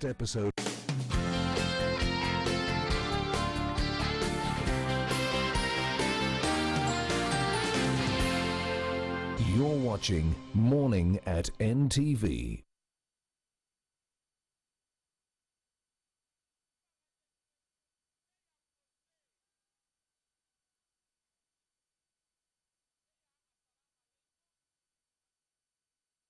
next episode. You're watching Morning at NTV.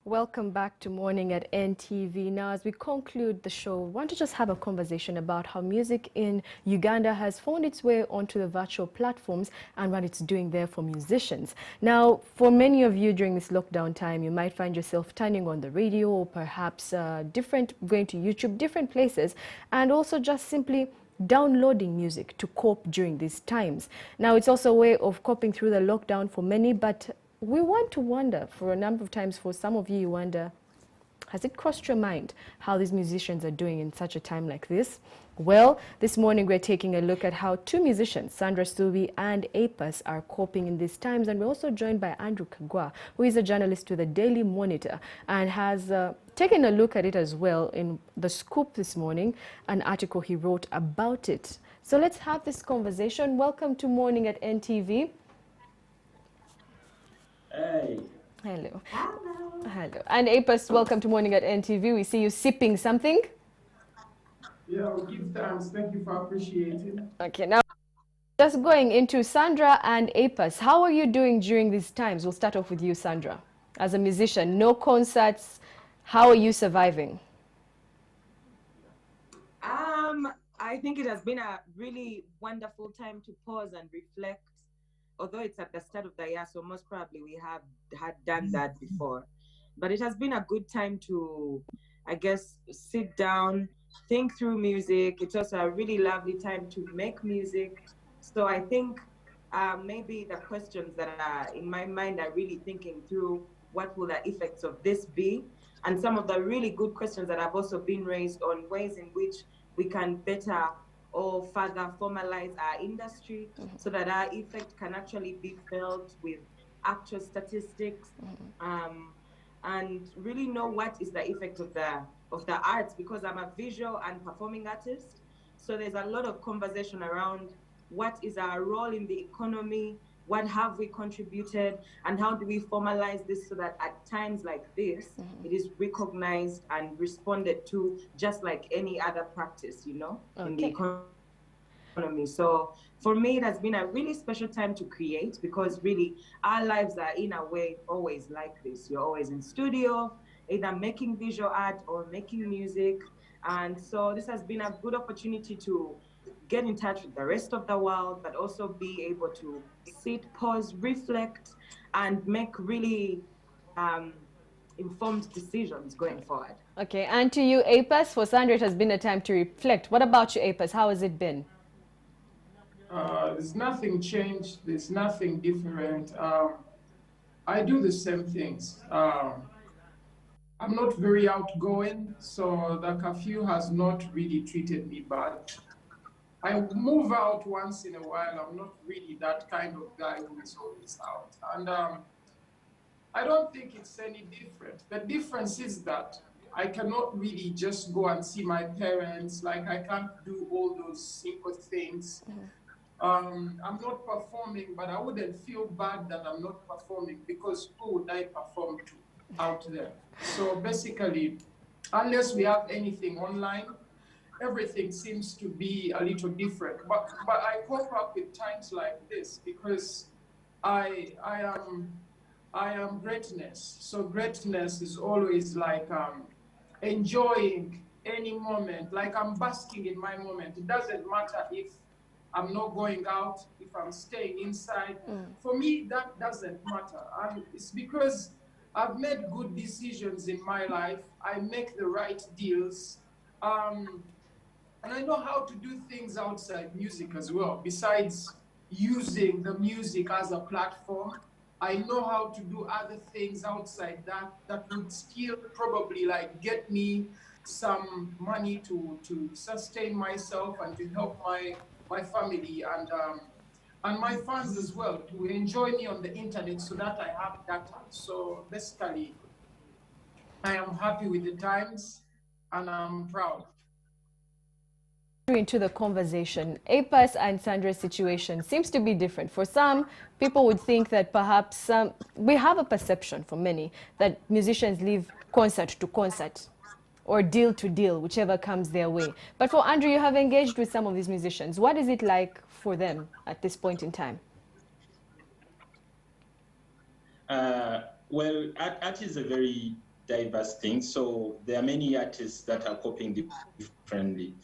Welcome back to Morning at NTV. Now, as we conclude the show, I want to just have a conversation about how music in Uganda has found its way onto the virtual platforms and what it's doing there for musicians. Now, for many of you during this lockdown time, you might find yourself turning on the radio or perhaps going to YouTube, different places, and also just simply downloading music to cope during these times. Now, it's also a way of coping through the lockdown for many, but we want to wonder, for a number of times, for some of you wonder, has it crossed your mind how these musicians are doing in such a time like this? Well, this morning we're taking a look at how two musicians, Sandra Subi and Apus, are coping in these times. And we're also joined by Andrew Kagwa, who is a journalist with the Daily Monitor and has taken a look at it as well in The Scoop this morning, an article he wrote about it. So let's have this conversation. Welcome to Morning at NTV. Hey. Hello. Hello. Hello. And Apus, welcome to Morning at NTV. We see you sipping something. Yeah, I'll give thanks. Thank you for appreciating. Okay, now just going into Sandra and Apus. How are you doing during these times? We'll start off with you, Sandra. As a musician, no concerts. How are you surviving? I think it has been a really wonderful time to pause and reflect. Although it's at the start of the year, so most probably we have had done that before. But it has been a good time to, I guess, sit down, think through music. It's also a really lovely time to make music. So I think maybe the questions that are in my mind are really thinking through what will the effects of this be? And some of the really good questions that have also been raised on ways in which we can better or further formalize our industry so that our effect can actually be felt with actual statistics, and really know what is the effect of the arts, because I'm a visual and performing artist. So there's a lot of conversation around what is our role in the economy, what have we contributed, and how do we formalize this so that at times like this, it is recognized and responded to just like any other practice, in the economy. So for me, it has been a really special time to create, because really our lives are in a way always like this. You're always in studio, either making visual art or making music. And so this has been a good opportunity to get in touch with the rest of the world, but also be able to sit, pause, reflect, and make really informed decisions going forward. Okay, and to you, Apus, for Sandra, it has been a time to reflect. What about you, Apus? How has it been? There's nothing changed. There's nothing different. I do the same things. I'm not very outgoing, so the curfew has not really treated me bad. I move out once in a while. I'm not really that kind of guy who is always out. And I don't think it's any different. The difference is that I cannot really just go and see my parents. Like, I can't do all those simple things. I'm not performing, but I wouldn't feel bad that I'm not performing, because who would I perform to out there? So basically, unless we have anything online, everything seems to be a little different. But I cope up with times like this because I am greatness. So greatness is always like enjoying any moment. Like, I'm basking in my moment. It doesn't matter if I'm not going out, if I'm staying inside. For me, that doesn't matter. And it's because I've made good decisions in my life. I make the right deals. And I know how to do things outside music as well. Besides using the music as a platform, I know how to do other things outside that would still probably like get me some money to sustain myself and to help my family and my fans as well, to enjoy me on the internet so that I have data. So basically, I am happy with the times and I'm proud. into the conversation, APAS and Sandra's situation seems to be different. For some, people would think that perhaps we have a perception for many that musicians live concert to concert or deal to deal, whichever comes their way. But for Andrew, you have engaged with some of these musicians. What is it like for them at this point in time? Well, art is a very diverse thing. So there are many artists that are coping differently.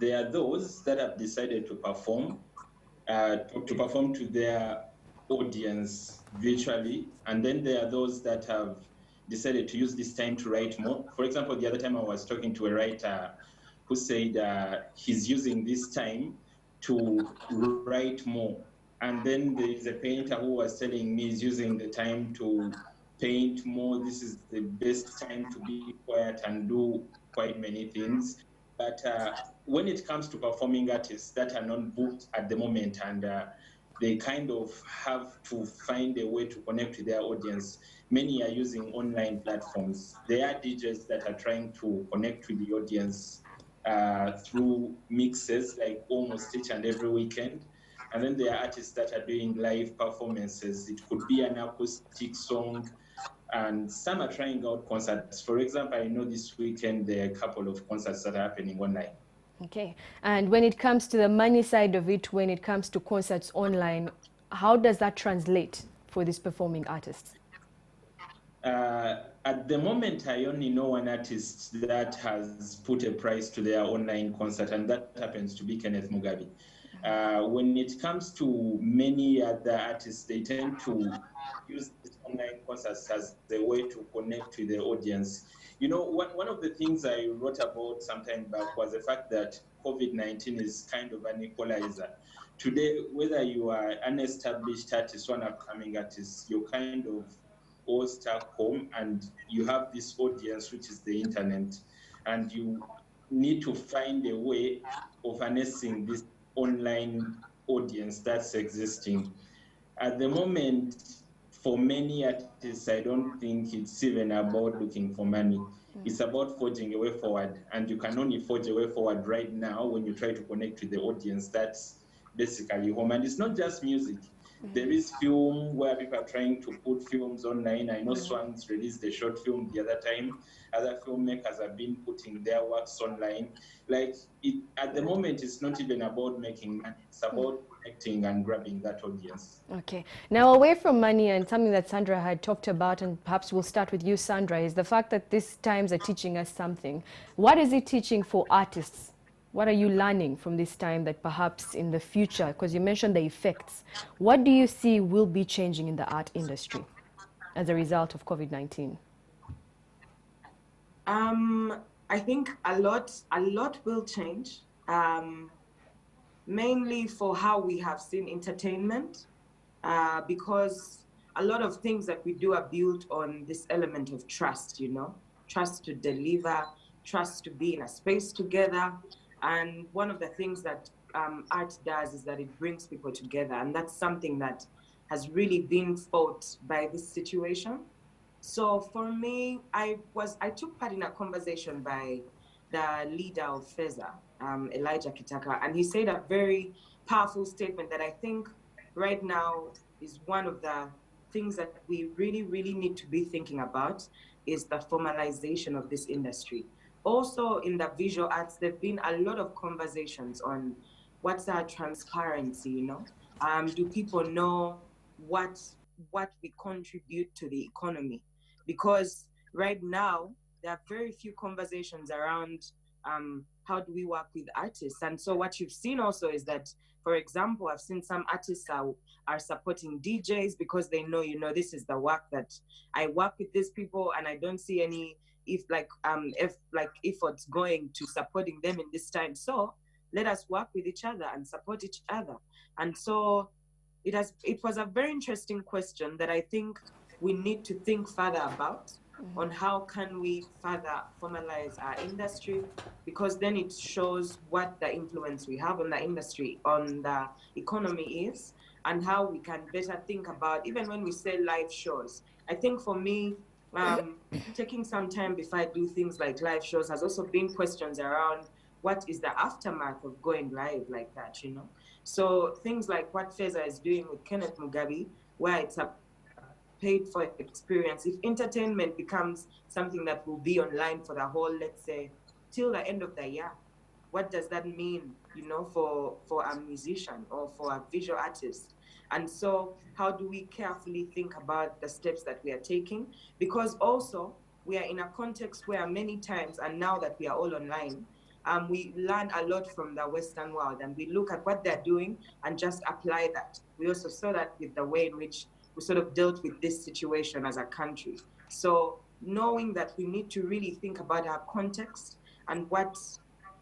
There are those that have decided to perform to their audience virtually, and then there are those that have decided to use this time to write more. For example, the other time I was talking to a writer who said he's using this time to write more. And then there is a painter who was telling me he's using the time to paint more. This is the best time to be quiet and do quite many things. But when it comes to performing artists that are not booked at the moment and they kind of have to find a way to connect with their audience, many are using online platforms. There are DJs that are trying to connect with the audience through mixes, like almost each and every weekend. And then there are artists that are doing live performances. It could be an acoustic song, and some are trying out concerts. For example, I know this weekend there are a couple of concerts that are happening online. Okay. And when it comes to the money side of it, when it comes to concerts online, how does that translate for these performing artists? At the moment, I only know one artist that has put a price to their online concert, and that happens to be Kenneth Mugabe. When it comes to many other artists, they tend to use these online concerts as a way to connect with the audience. You know, one of the things I wrote about some time back was the fact that COVID-19 is kind of an equalizer. Today, whether you are an established artist or an upcoming artist, you're kind of all stuck home and you have this audience, which is the internet, and you need to find a way of harnessing this online audience that's existing. At the moment, for many artists, I don't think it's even about looking for money. It's about forging a way forward, and you can only forge a way forward right now when you try to connect with the audience that's basically home. And it's not just music. There is film where people are trying to put films online. I know Swans released a short film the other time. Other filmmakers have been putting their works online. Like, at the moment, it's not even about making money. It's about connecting and grabbing that audience. Okay. Now, away from money, and something that Sandra had talked about, and perhaps we'll start with you, Sandra, is the fact that these times are teaching us something. What is it teaching for artists? What are you learning from this time that perhaps in the future, because you mentioned the effects, what do you see will be changing in the art industry as a result of COVID-19? I think a lot will change, mainly for how we have seen entertainment, because a lot of things that we do are built on this element of trust, you know, trust to deliver, trust to be in a space together. And one of the things that art does is that it brings people together. And that's something that has really been fought by this situation. So for me, I took part in a conversation by the leader of FEZA, Elijah Kitaka, and he said a very powerful statement that I think right now is one of the things that we really, really need to be thinking about, is the formalization of this industry. Also in the visual arts, there've been a lot of conversations on what's our transparency, you know? Do people know what we contribute to the economy? Because right now, there are very few conversations around how do we work with artists. And so what you've seen also is that, for example, I've seen some artists are supporting DJs because they know, you know, this is the work that I work with these people, and I don't see any efforts going to supporting them in this time. So let us work with each other and support each other. And so it was a very interesting question that I think we need to think further about on how can we further formalize our industry, because then it shows what the influence we have on the industry, on the economy is, and how we can better think about, even when we say live shows. I think for me, taking some time before I do things like live shows has also been questions around what is the aftermath of going live like that, you know? So things like what Feza is doing with Kenneth Mugabe, where it's a paid for experience, if entertainment becomes something that will be online for the whole, let's say, till the end of the year, what does that mean, you know, for a musician or for a visual artist? And so how do we carefully think about the steps that we are taking? Because also we are in a context where many times, and now that we are all online, we learn a lot from the Western world, and we look at what they're doing and just apply that. We also saw that with the way in which we sort of dealt with this situation as a country. So knowing that we need to really think about our context and what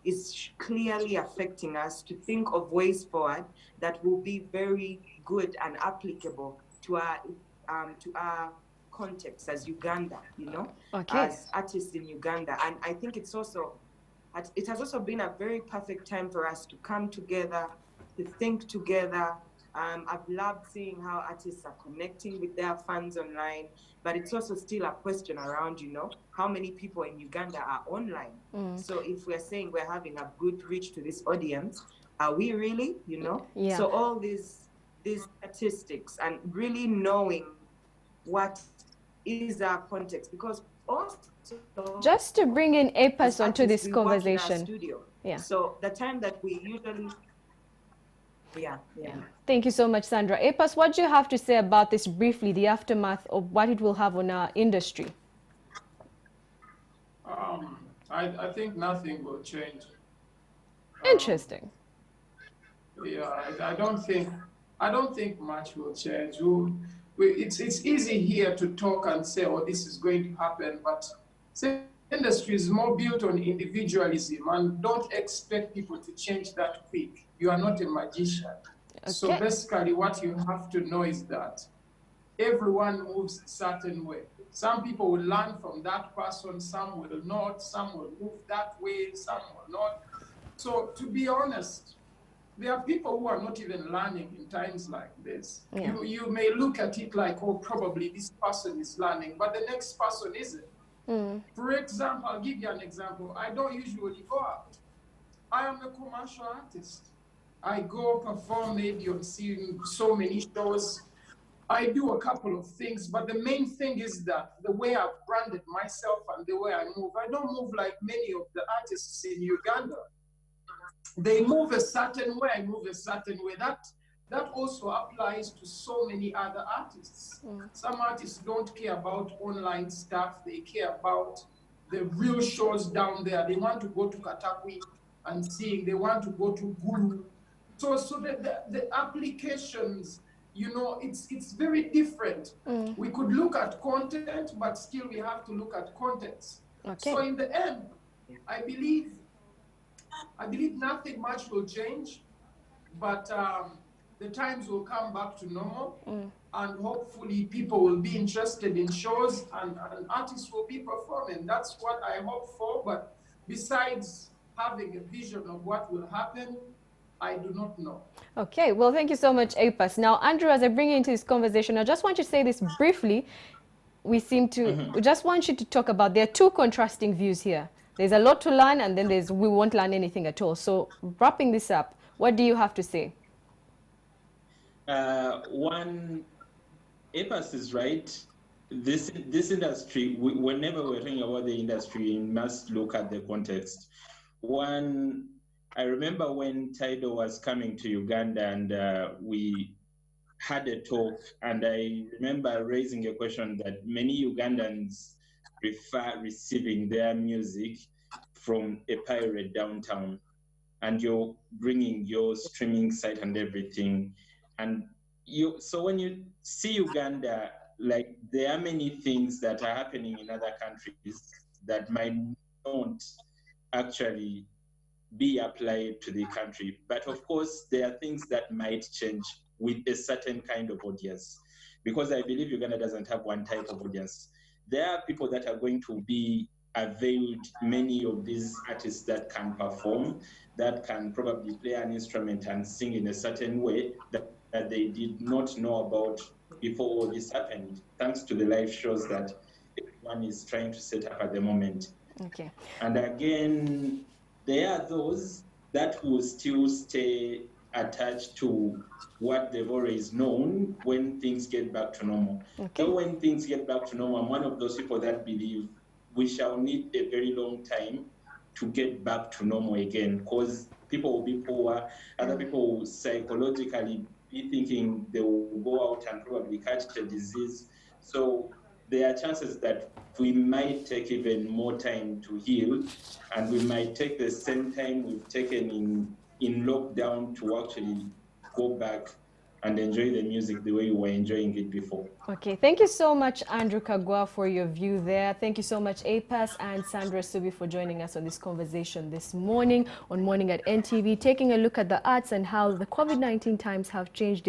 is clearly affecting us, to think of ways forward that will be very good and applicable to our context as Uganda, you know, as artists in Uganda. And I think it has also been a very perfect time for us to come together, to think together. I've loved seeing how artists are connecting with their fans online, but it's also still a question around, you know, how many people in Uganda are online. So if we're saying we're having a good reach to this audience, are we really, you know? Yeah. So all these statistics and really knowing what is our context, because also just to bring in APAS onto this we work in our conversation. studio. Yeah. So the time that we usually Yeah. Thank you so much, Sandra. APAS, what do you have to say about this briefly, the aftermath of what it will have on our industry? I think nothing will change. Interesting. Yeah, I don't think much will change. It's easy here to talk and say, oh, this is going to happen, but the industry is more built on individualism, and don't expect people to change that quick. You are not a magician. Okay. So basically what you have to know is that everyone moves a certain way. Some people will learn from that person, some will not, some will move that way, some will not. So to be honest, there are people who are not even learning in times like this. Yeah. You may look at it like, oh, probably this person is learning, but the next person isn't. For example, I'll give you an example. I don't usually go out. I am a commercial artist. I go perform maybe on seeing so many shows. I do a couple of things, but the main thing is that the way I've branded myself and the way I move, I don't move like many of the artists in Uganda. They move a certain way, I move a certain way. That also applies to so many other artists. Some artists don't care about online stuff. They care about the real shows down there. They want to go to Katakwi and sing. They want to go to Gulu. So the applications, you know, it's very different. We could look at content, but still we have to look at context. Okay. So in the end, I believe nothing much will change, but the times will come back to normal, and hopefully people will be interested in shows and artists will be performing. That's what I hope for. But besides having a vision of what will happen, I do not know. Okay, well, thank you so much, APAS. Now, Andrew, as I bring you into this conversation, I just want you to say this briefly. We just want you to talk about, there are two contrasting views here. There's a lot to learn, and then we won't learn anything at all. So wrapping this up, what do you have to say? One, APAS is right. This industry, whenever we're talking about the industry, we must look at the context. One, I remember when Tidal was coming to Uganda, and we had a talk, and I remember raising a question that many Ugandans prefer receiving their music from a pirate downtown, and you're bringing your streaming site and everything. And so when you see Uganda, like, there are many things that are happening in other countries that might not actually be applied to the country. But of course, there are things that might change with a certain kind of audience, because I believe Uganda doesn't have one type of audience. There are people that are going to be availed, many of these artists that can perform, that can probably play an instrument and sing in a certain way that they did not know about before all this happened, thanks to the live shows that everyone is trying to set up at the moment. Okay. And again, there are those that will still stay attached to what they've always known when things get back to normal. Okay. So when things get back to normal, I'm one of those people that believe we shall need a very long time to get back to normal again, because people will be poor, other people will psychologically be thinking they will go out and probably catch the disease. So there are chances that we might take even more time to heal, and we might take the same time we've taken in lockdown to actually go back and enjoy the music the way we were enjoying it before. Okay, thank you so much, Andrew Kagwa, for your view there. Thank you so much, APAS and Sandra Subi, for joining us on this conversation this morning on Morning at NTV, taking a look at the arts and how the COVID-19 times have changed it